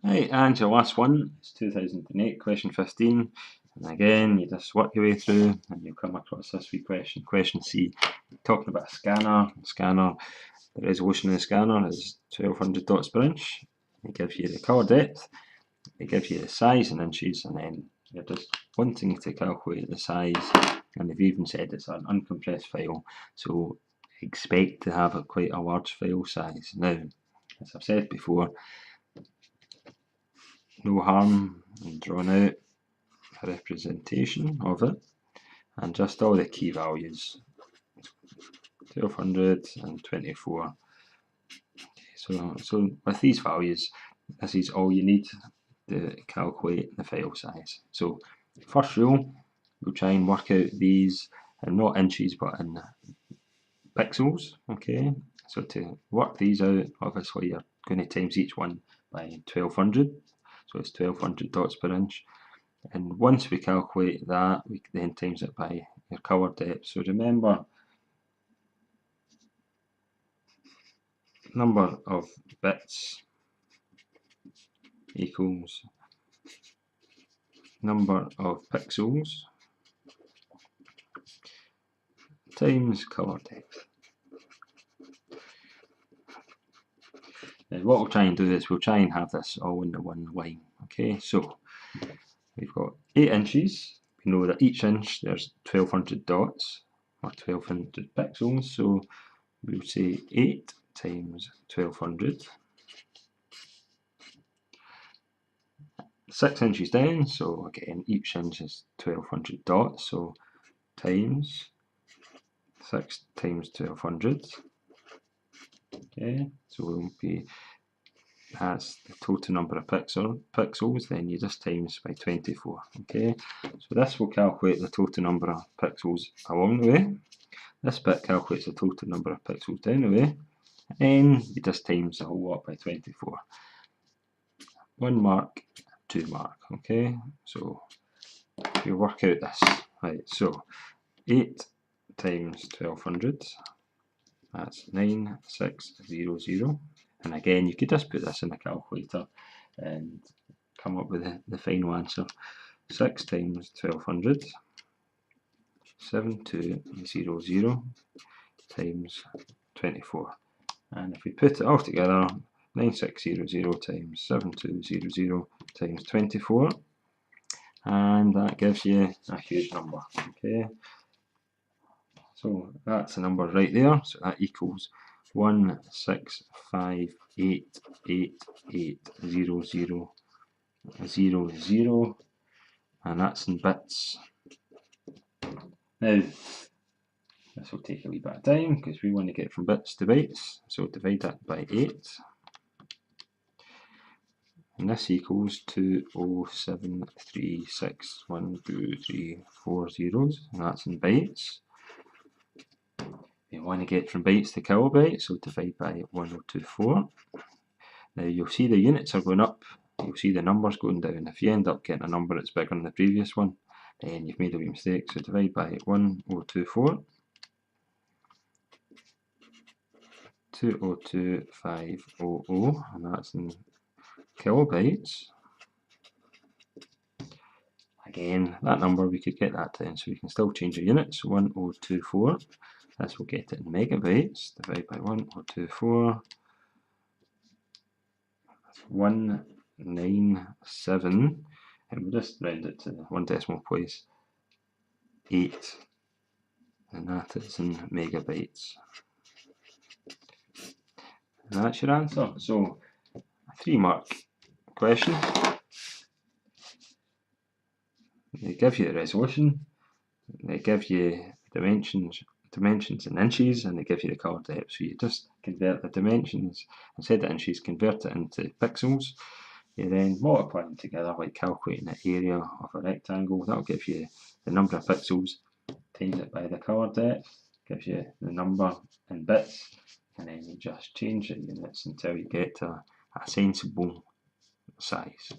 Right, and your last one is 2008, question 15. And again, you just work your way through and you'll come across this wee question. Question C, talking about a scanner. The resolution of the scanner is 1200 dots per inch. It gives you the colour depth, it gives you the size in inches, and then you're just wanting to calculate the size. And they've even said it's an uncompressed file, so expect to have quite a large file size. Now, as I've said before, no harm in drawing out a representation of it, and just all the key values, 1200 and 24. So with these values, this is all you need to calculate the file size. So first rule, we'll try and work out these in not inches but in pixels. Okay, so to work these out, obviously you're going to times each one by 1200, so it's 1200 dots per inch. And once we calculate that, we then times it by your colour depth. So remember, number of bits equals number of pixels times colour depth. And what we'll try and do is we'll try and have this all in the one line. Okay, so we've got 8 inches. We know that each inch there's 1200 dots or 1200 pixels, so we'll say 8 times 1200. 6 inches down, so again each inch is 1200 dots, so times 6 times 1200. Okay, so we'll be, that's the total number of pixels, then you just times by 24. Okay, so this will calculate the total number of pixels along the way. This bit calculates the total number of pixels down the way, and you just times the whole lot by 24. 1 mark, 2 mark. Okay, so you work out this. Right, so 8 times 1200, that's 9600. And again, you could just put this in a calculator and come up with the final answer. 6 times 1200, 7200 times 24. And if we put it all together, 9600 times 7200 times 24, and that gives you a huge number. Okay, so that's the number right there, so that equals 16588880000, and that's in bits. Now, this will take a wee bit of time because we want to get from bits to bytes, so divide that by 8. And this equals 207361234 and that's in bytes. You want to get from bytes to kilobytes, so divide by 1024. Now you'll see the units are going up, you'll see the numbers going down. If you end up getting a number that's bigger than the previous one, then you've made a wee mistake, so divide by 1024. 202500, and that's in kilobytes. Again, that number we could get that down, so we can still change the units. 1024. This will get it in megabytes. Divide by 1024. 197, and we'll just round it to 1 decimal place. 8, and that is in megabytes. And that's your answer. So, a 3-mark question. They give you the resolution, they give you dimensions in inches, and they give you the colour depth. So you just convert the dimensions, instead of inches, convert it into pixels. You then multiply them together like calculating the area of a rectangle. That'll give you the number of pixels, times it by the colour depth, gives you the number in bits, and then you just change the units until you get to a sensible size.